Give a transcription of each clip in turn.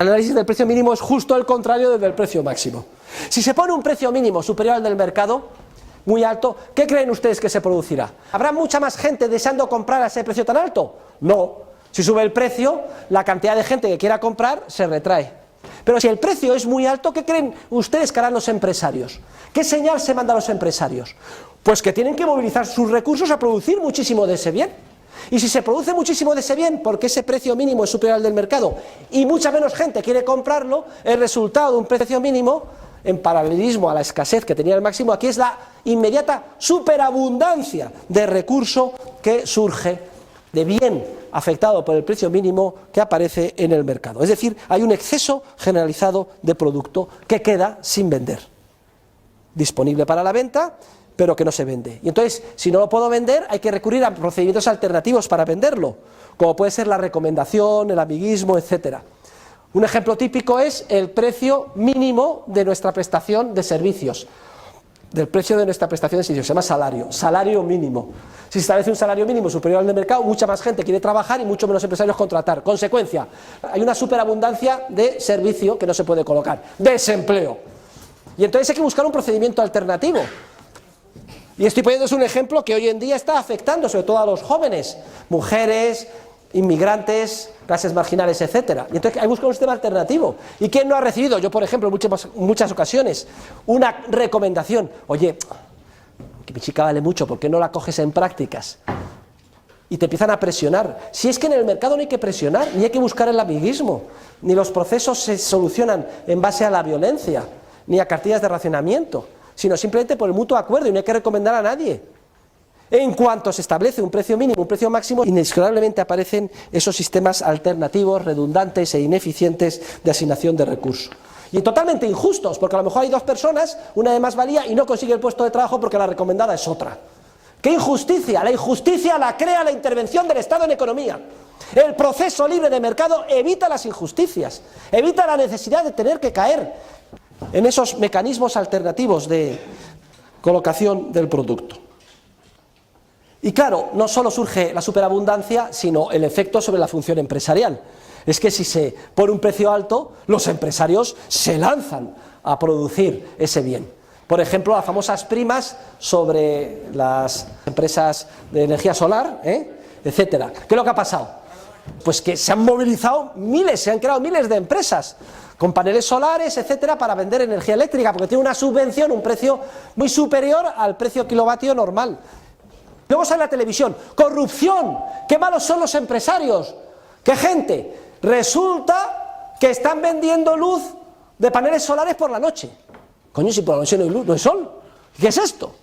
El análisis del precio mínimo es justo el contrario del precio máximo. Si se pone un precio mínimo superior al del mercado, muy alto, ¿qué creen ustedes que se producirá? ¿Habrá mucha más gente deseando comprar a ese precio tan alto? No. Si sube el precio, la cantidad de gente que quiera comprar se retrae. Pero si el precio es muy alto, ¿qué creen ustedes que harán los empresarios? ¿Qué señal se manda a los empresarios? Pues que tienen que movilizar sus recursos a producir muchísimo de ese bien. Y si se produce muchísimo de ese bien porque ese precio mínimo es superior al del mercado y mucha menos gente quiere comprarlo, el resultado de un precio mínimo, en paralelismo a la escasez que tenía el máximo, aquí es la inmediata superabundancia de recurso que surge de bien afectado por el precio mínimo que aparece en el mercado. Es decir, hay un exceso generalizado de producto que queda sin vender, disponible para la venta, pero que no se vende. Y entonces, si no lo puedo vender, hay que recurrir a procedimientos alternativos para venderlo, como puede ser la recomendación, el amiguismo, etcétera. Un ejemplo típico es el precio mínimo de nuestra prestación de servicios. Del precio de nuestra prestación de servicios, se llama salario mínimo. Si se establece un salario mínimo superior al del mercado, mucha más gente quiere trabajar y mucho menos empresarios contratar. Consecuencia, hay una superabundancia de servicio que no se puede colocar, desempleo. Y entonces hay que buscar un procedimiento alternativo. Y estoy poniéndoles un ejemplo que hoy en día está afectando sobre todo a los jóvenes, mujeres, inmigrantes, clases marginales, etcétera. Y entonces hay que buscar un sistema alternativo. ¿Y quién no ha recibido? Yo, por ejemplo, en muchas ocasiones, una recomendación. Oye, que mi chica vale mucho, ¿por qué no la coges en prácticas? Y te empiezan a presionar. Si es que en el mercado no hay que presionar, ni hay que buscar el amiguismo, ni los procesos se solucionan en base a la violencia, ni a cartillas de racionamiento, sino simplemente por el mutuo acuerdo, y no hay que recomendar a nadie. En cuanto se establece un precio mínimo, un precio máximo, inexorablemente aparecen esos sistemas alternativos, redundantes e ineficientes de asignación de recursos. Y totalmente injustos, porque a lo mejor hay dos personas, una de más valía y no consigue el puesto de trabajo porque la recomendada es otra. ¡Qué injusticia! La injusticia la crea la intervención del Estado en economía. El proceso libre de mercado evita las injusticias, evita la necesidad de tener que caer en esos mecanismos alternativos de colocación del producto. Y claro, no solo surge la superabundancia, sino el efecto sobre la función empresarial. Es que si se pone un precio alto, los empresarios se lanzan a producir ese bien. Por ejemplo, las famosas primas sobre las empresas de energía solar, etcétera. ¿Qué es lo que ha pasado? Pues que se han movilizado miles, se han creado miles de empresas con paneles solares, etcétera, para vender energía eléctrica, porque tiene una subvención, un precio muy superior al precio kilovatio normal. Luego sale la televisión, corrupción, qué malos son los empresarios, qué gente, resulta que están vendiendo luz de paneles solares por la noche. Coño, si por la noche no hay luz, no hay sol, ¿qué es esto?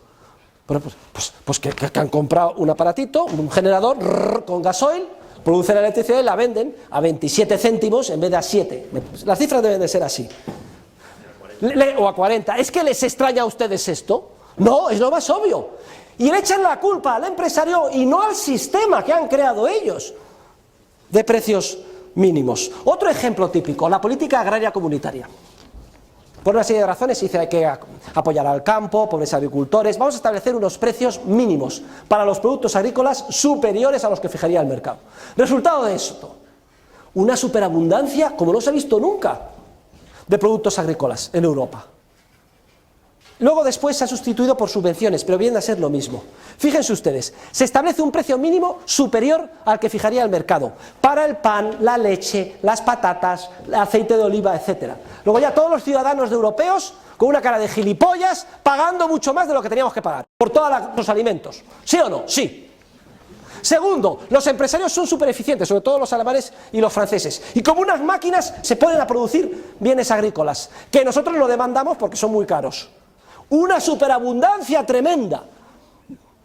Pues que han comprado un aparatito, un generador con gasoil, producen la electricidad y la venden a 27 céntimos en vez de a 7. Las cifras deben de ser así. O a 40. ¿Es que les extraña a ustedes esto? No, es lo más obvio. Y le echan la culpa al empresario y no al sistema que han creado ellos de precios mínimos. Otro ejemplo típico, la política agraria comunitaria. Por una serie de razones se dice que hay que apoyar al campo, pobres agricultores. Vamos a establecer unos precios mínimos para los productos agrícolas superiores a los que fijaría el mercado. Resultado de esto, una superabundancia como no se ha visto nunca de productos agrícolas en Europa. Luego después se ha sustituido por subvenciones, pero viene a ser lo mismo. Fíjense ustedes, se establece un precio mínimo superior al que fijaría el mercado para el pan, la leche, las patatas, el aceite de oliva, etc. Luego ya todos los ciudadanos europeos con una cara de gilipollas pagando mucho más de lo que teníamos que pagar por todos los alimentos. ¿Sí o no? Sí. Segundo, los empresarios son súper eficientes, sobre todo los alemanes y los franceses, y como unas máquinas se ponen a producir bienes agrícolas que nosotros no demandamos porque son muy caros. Una superabundancia tremenda.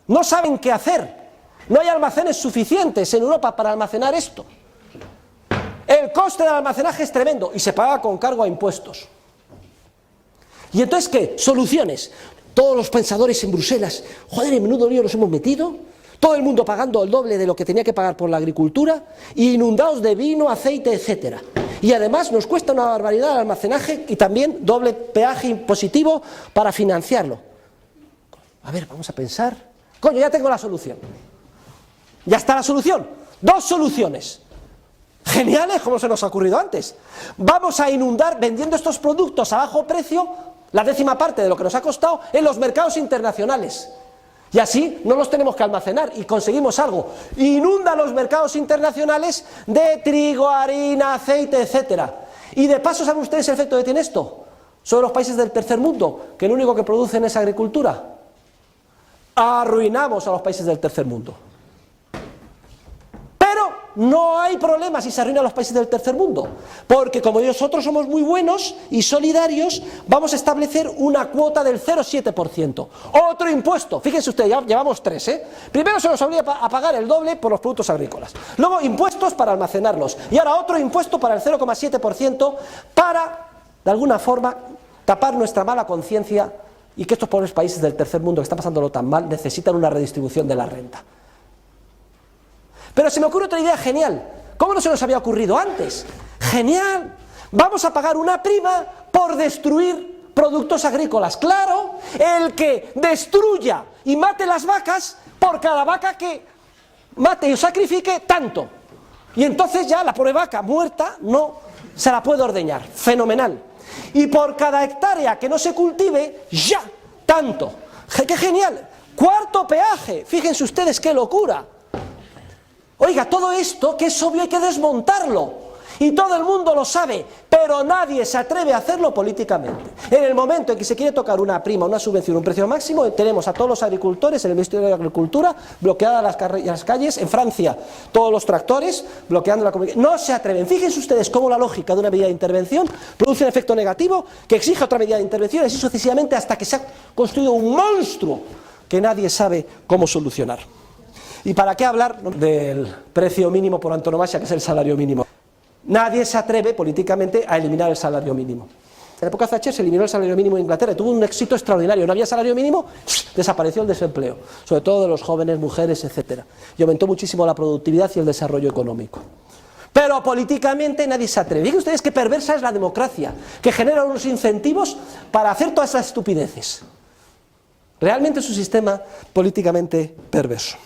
No saben qué hacer. No hay almacenes suficientes en Europa para almacenar esto. El coste del almacenaje es tremendo y se paga con cargo a impuestos. ¿Y entonces qué? Soluciones. Todos los pensadores en Bruselas, joder, en menudo lío nos hemos metido. Todo el mundo pagando el doble de lo que tenía que pagar por la agricultura, inundados de vino, aceite, etcétera. Y además nos cuesta una barbaridad el almacenaje y también doble peaje impositivo para financiarlo. A ver, vamos a pensar. Coño, ya tengo la solución. Ya está la solución. Dos soluciones. Geniales, como se nos ha ocurrido antes. Vamos a inundar vendiendo estos productos a bajo precio, la 10ª parte de lo que nos ha costado, en los mercados internacionales. Y así no los tenemos que almacenar y conseguimos algo. Inunda los mercados internacionales de trigo, harina, aceite, etcétera. Y de paso, ¿saben ustedes el efecto que tiene esto sobre los países del tercer mundo? Que lo único que producen es agricultura. Arruinamos a los países del tercer mundo. Pero no hay problema si se arruinan los países del tercer mundo, porque como nosotros somos muy buenos y solidarios, vamos a establecer una cuota del 0,7%. Otro impuesto, fíjense ustedes, ya llevamos 3, Primero se nos obliga a pagar el doble por los productos agrícolas, luego impuestos para almacenarlos, y ahora otro impuesto para el 0,7% para, de alguna forma, tapar nuestra mala conciencia y que estos pobres países del tercer mundo que están pasándolo tan mal necesitan una redistribución de la renta. Pero se me ocurre otra idea genial. ¿Cómo no se nos había ocurrido antes? ¡Genial! Vamos a pagar una prima por destruir productos agrícolas. ¡Claro! El que destruya y mate las vacas, por cada vaca que mate y sacrifique, tanto. Y entonces ya la pobre vaca muerta no se la puede ordeñar. ¡Fenomenal! Y por cada hectárea que no se cultive, ya, tanto. ¡Qué genial! ¡Cuarto peaje! Fíjense ustedes qué locura. Oiga, todo esto, que es obvio, hay que desmontarlo, y todo el mundo lo sabe, pero nadie se atreve a hacerlo políticamente. En el momento en que se quiere tocar una prima, una subvención, un precio máximo, tenemos a todos los agricultores en el Ministerio de Agricultura bloqueadas las calles, en Francia todos los tractores bloqueando la comunicación. No se atreven. Fíjense ustedes cómo la lógica de una medida de intervención produce un efecto negativo que exige otra medida de intervención, y así sucesivamente hasta que se ha construido un monstruo que nadie sabe cómo solucionar. ¿Y para qué hablar del precio mínimo por antonomasia, que es el salario mínimo? Nadie se atreve políticamente a eliminar el salario mínimo. En la época de Thatcher se eliminó el salario mínimo en Inglaterra y tuvo un éxito extraordinario. No había salario mínimo, desapareció el desempleo, sobre todo de los jóvenes, mujeres, etcétera. Y aumentó muchísimo la productividad y el desarrollo económico. Pero políticamente nadie se atreve. Fíjense ustedes qué perversa es la democracia, que genera unos incentivos para hacer todas esas estupideces. Realmente es un sistema políticamente perverso.